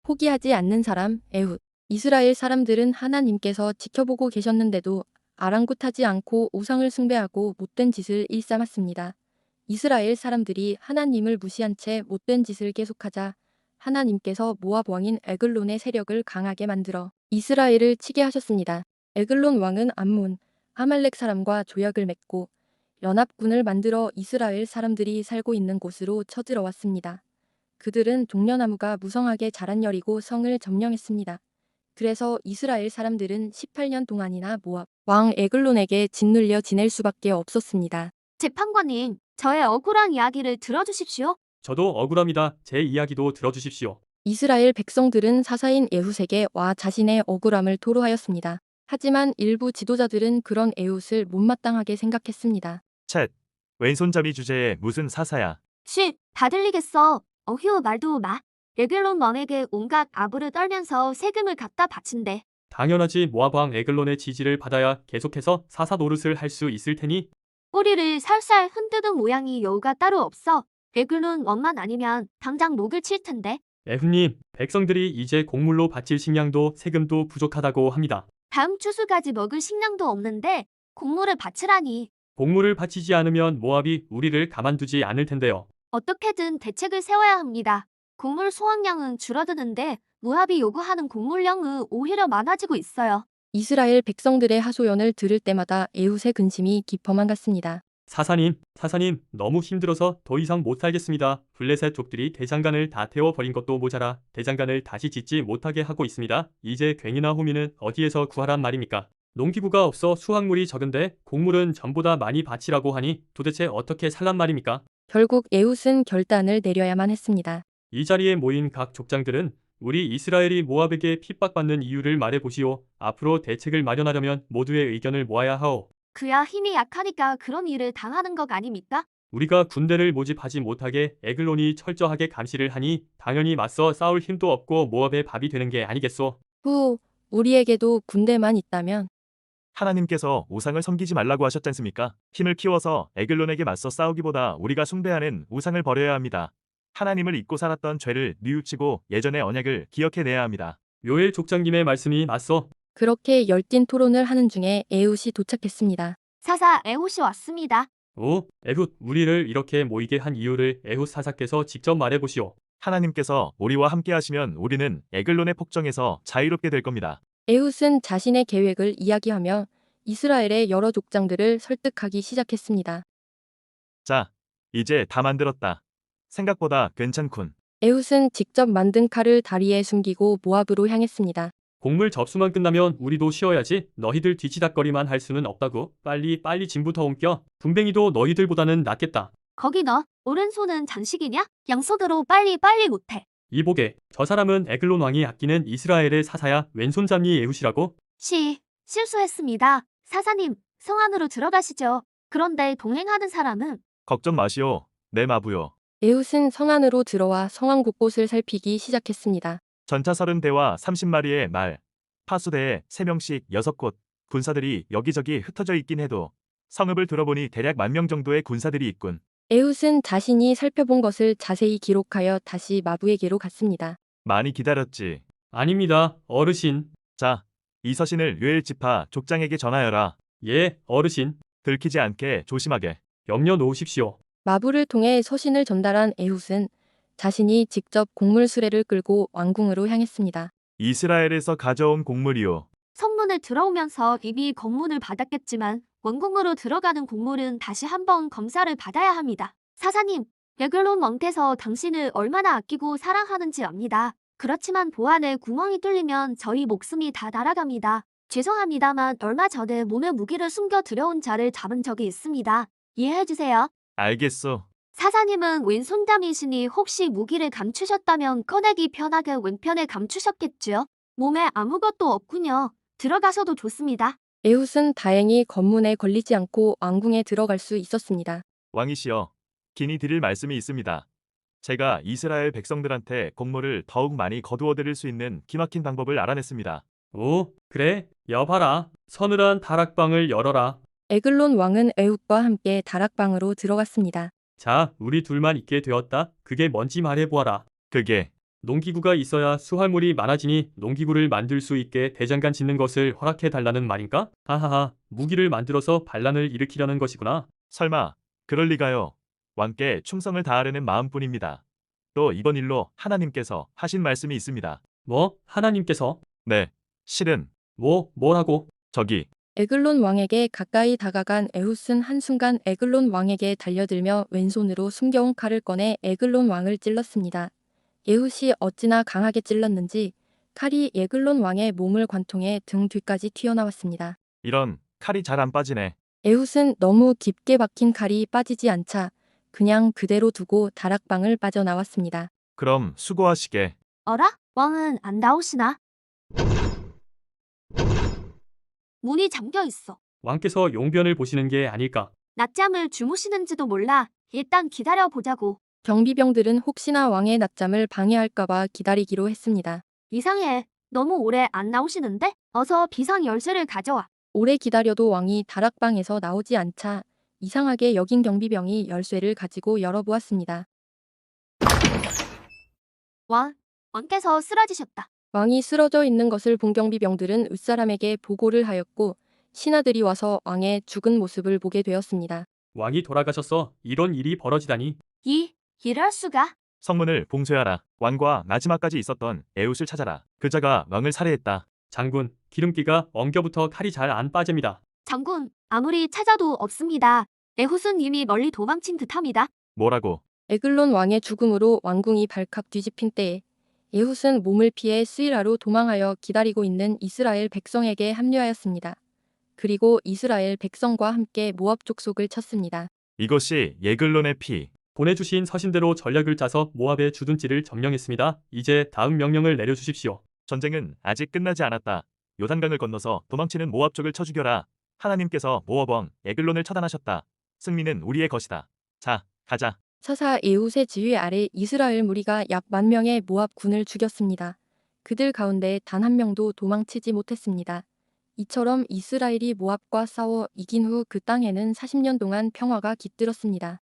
포기하지 않는 사람, 에훗. 이스라엘 사람들은 하나님께서 지켜보고 계셨는데도 아랑곳하지 않고 우상을 숭배하고 못된 짓을 일삼았습니다. 이스라엘 사람들이 하나님을 무시한 채 못된 짓을 계속하자 하나님께서 모압 왕인 에글론의 세력을 강하게 만들어 이스라엘을 치게 하셨습니다. 에글론 왕은 암몬, 아말렉 사람과 조약을 맺고 연합군을 만들어 이스라엘 사람들이 살고 있는 곳으로 쳐들어왔습니다. 그들은 종려나무가 무성하게 자란 여리고 성을 점령했습니다. 그래서 이스라엘 사람들은 18년 동안이나 모압 왕 에글론에게 짓눌려 지낼 수밖에 없었습니다. 재판관님, 저의 억울한 이야기를 들어주십시오. 저도 억울합니다. 제 이야기도 들어주십시오. 이스라엘 백성들은 사사인 에훗에게 와 자신의 억울함을 토로하였습니다. 하지만 일부 지도자들은 그런 에훗을 못마땅하게 생각했습니다. 챗, 왼손잡이 주제에 무슨 사사야. 다 들리겠어. 어휴, 말도 마. 에글론 왕에게 온갖 아부를 떨면서 세금을 갖다 바친대. 당연하지. 모압 왕 에글론의 지지를 받아야 계속해서 사사 노릇을 할 수 있을 테니. 꼬리를 살살 흔드는 모양이 여우가 따로 없어. 에글론 왕만 아니면 당장 목을 칠 텐데. 에훗님, 백성들이 이제 곡물로 바칠 식량도 세금도 부족하다고 합니다. 다음 추수까지 먹을 식량도 없는데 곡물을 바치라니. 곡물을 바치지 않으면 모압이 우리를 가만두지 않을 텐데요. 어떻게든 대책을 세워야 합니다. 곡물 소확량은 줄어드는데 모압이 요구하는 곡물량은 오히려 많아지고 있어요. 이스라엘 백성들의 하소연을 들을 때마다 에훗의 근심이 깊어만 갔습니다. 사사님, 너무 힘들어서 더 이상 못 살겠습니다. 블레셋 족들이 대장간을 다 태워버린 것도 모자라 대장간을 다시 짓지 못하게 하고 있습니다. 이제 괭이나 호미는 어디에서 구하란 말입니까? 농기구가 없어 수확물이 적은데 곡물은 전보다 많이 바치라고 하니 도대체 어떻게 살란 말입니까? 결국 에훗은 결단을 내려야만 했습니다. 이 자리에 모인 각 족장들은 우리 이스라엘이 모압에게 핍박받는 이유를 말해보시오. 앞으로 대책을 마련하려면 모두의 의견을 모아야 하오. 그야 힘이 약하니까 그런 일을 당하는 것 아닙니까? 우리가 군대를 모집하지 못하게 에글론이 철저하게 감시를 하니 당연히 맞서 싸울 힘도 없고 모압의 밥이 되는 게 아니겠소. 우리에게도 군대만 있다면 하나님께서 우상을 섬기지 말라고 하셨잖습니까? 힘을 키워서 에글론에게 맞서 싸우기보다 우리가 숭배하는 우상을 버려야 합니다. 하나님을 잊고 살았던 죄를 뉘우치고 예전의 언약을 기억해내야 합니다. 요엘 족장님의 말씀이 맞소. 그렇게 열띤 토론을 하는 중에 에훗이 도착했습니다. 사사 에훗이 왔습니다. 오, 에훗, 우리를 이렇게 모이게 한 이유를 에훗 사사께서 직접 말해보시오. 하나님께서 우리와 함께 하시면 우리는 에글론의 폭정에서 자유롭게 될 겁니다. 에훗은 자신의 계획을 이야기하며 이스라엘의 여러 족장들을 설득하기 시작했습니다. 자, 이제 다 만들었다. 생각보다 괜찮군. 에훗은 직접 만든 칼을 다리에 숨기고 모압으로 향했습니다. 곡물 접수만 끝나면 우리도 쉬어야지. 너희들 뒤치다거리만 할 수는 없다고. 빨리 짐부터 옮겨. 분뱅이도 너희들보다는 낫겠다. 거기 너 오른손은 장식이냐? 양손으로 빨리 못해. 이보게, 저 사람은 에글론 왕이 아끼는 이스라엘의 사사야. 왼손잡이 에훗이라고? 실수했습니다. 사사님, 성 안으로 들어가시죠. 그런데 동행하는 사람은 걱정 마시오. 내 마부요. 에훗은 성 안으로 들어와 성안 곳곳을 살피기 시작했습니다. 전차 30대와 30마리의 말, 파수대에 3명씩 6곳, 군사들이 여기저기 흩어져 있긴 해도 성읍을 들어보니 대략 10,000명 정도의 군사들이 있군. 에훗은 자신이 살펴본 것을 자세히 기록하여 다시 마부에게로 갔습니다. 많이 기다렸지. 아닙니다, 어르신. 자, 이 서신을 요엘 지파 족장에게 전하여라. 예, 어르신. 들키지 않게 조심하게. 염려 놓으십시오. 마부를 통해 서신을 전달한 에훗은 자신이 직접 곡물 수레를 끌고 왕궁으로 향했습니다. 이스라엘에서 가져온 곡물이요. 성문을 들어오면서 이미 검문을 받았겠지만 왕궁으로 들어가는 곡물은 다시 한번 검사를 받아야 합니다. 사사님, 에글론 왕께서 당신을 얼마나 아끼고 사랑하는지 압니다. 그렇지만 보안에 구멍이 뚫리면 저희 목숨이 다 날아갑니다. 죄송합니다만 얼마 전에 몸에 무기를 숨겨 들여온 자를 잡은 적이 있습니다. 이해해주세요. 알겠소. 사사님은 왼손잡이시니 혹시 무기를 감추셨다면 꺼내기 편하게 왼편에 감추셨겠죠? 몸에 아무것도 없군요. 들어가셔도 좋습니다. 에훗은 다행히 검문에 걸리지 않고 왕궁에 들어갈 수 있었습니다. 왕이시여, 긴히 드릴 말씀이 있습니다. 제가 이스라엘 백성들한테 곡물을 더욱 많이 거두어 드릴 수 있는 기막힌 방법을 알아냈습니다. 오, 그래? 여봐라. 서늘한 다락방을 열어라. 에글론 왕은 에훗과 함께 다락방으로 들어갔습니다. 자, 우리 둘만 있게 되었다. 그게 뭔지 말해보아라. 그게 농기구가 있어야 수확물이 많아지니 농기구를 만들 수 있게 대장간 짓는 것을 허락해 달라는 말인가? 하하하, 무기를 만들어서 반란을 일으키려는 것이구나. 설마 그럴 리가요. 왕께 충성을 다하려는 마음뿐입니다. 또 이번 일로 하나님께서 하신 말씀이 있습니다. 뭐? 하나님께서? 네, 실은 뭐라고? 저기 에글론 왕에게 가까이 다가간 에훗은 한순간 에글론 왕에게 달려들며 왼손으로 숨겨온 칼을 꺼내 에글론 왕을 찔렀습니다. 에훗이 어찌나 강하게 찔렀는지 칼이 에글론 왕의 몸을 관통해 등 뒤까지 튀어나왔습니다. 이런 칼이 잘 안 빠지네. 에훗은 너무 깊게 박힌 칼이 빠지지 않자 그냥 그대로 두고 다락방을 빠져나왔습니다. 그럼 수고하시게. 어라? 왕은 안 나오시나? 문이 잠겨 있어. 왕께서 용변을 보시는 게 아닐까? 낮잠을 주무시는지도 몰라. 일단 기다려 보자고. 경비병들은 혹시나 왕의 낮잠을 방해할까봐 기다리기로 했습니다. 이상해. 너무 오래 안 나오시는데? 어서 비상 열쇠를 가져와. 오래 기다려도 왕이 다락방에서 나오지 않자 이상하게 여긴 경비병이 열쇠를 가지고 열어보았습니다. 왕께서 쓰러지셨다. 왕이 쓰러져 있는 것을 본 경비병들은 윗사람에게 보고를 하였고 신하들이 와서 왕의 죽은 모습을 보게 되었습니다. 왕이 돌아가셨어. 이런 일이 벌어지다니. 이럴 수가. 성문을 봉쇄하라. 왕과 마지막까지 있었던 에훗을 찾아라. 그자가 왕을 살해했다. 장군, 기름기가 엉겨부터 칼이 잘 안 빠집니다. 장군, 아무리 찾아도 없습니다. 에훗은 이미 멀리 도망친 듯합니다. 뭐라고? 에글론 왕의 죽음으로 왕궁이 발칵 뒤집힌 때에 에훗은 몸을 피해 스위라로 도망하여 기다리고 있는 이스라엘 백성에게 합류하였습니다. 그리고 이스라엘 백성과 함께 모압 족속을 쳤습니다. 이것이 예글론의 피. 보내주신 서신대로 전략을 짜서 모압의 주둔지를 점령했습니다. 이제 다음 명령을 내려주십시오. 전쟁은 아직 끝나지 않았다. 요단강을 건너서 도망치는 모압 족을 쳐 죽여라. 하나님께서 모압 왕 에글론을 처단하셨다. 승리는 우리의 것이다. 자, 가자. 사사 에훗의 지휘 아래 이스라엘 무리가 약 10,000명의 모압 군을 죽였습니다. 그들 가운데 단 한 명도 도망치지 못했습니다. 이처럼 이스라엘이 모압과 싸워 이긴 후 그 땅에는 40년 동안 평화가 깃들었습니다.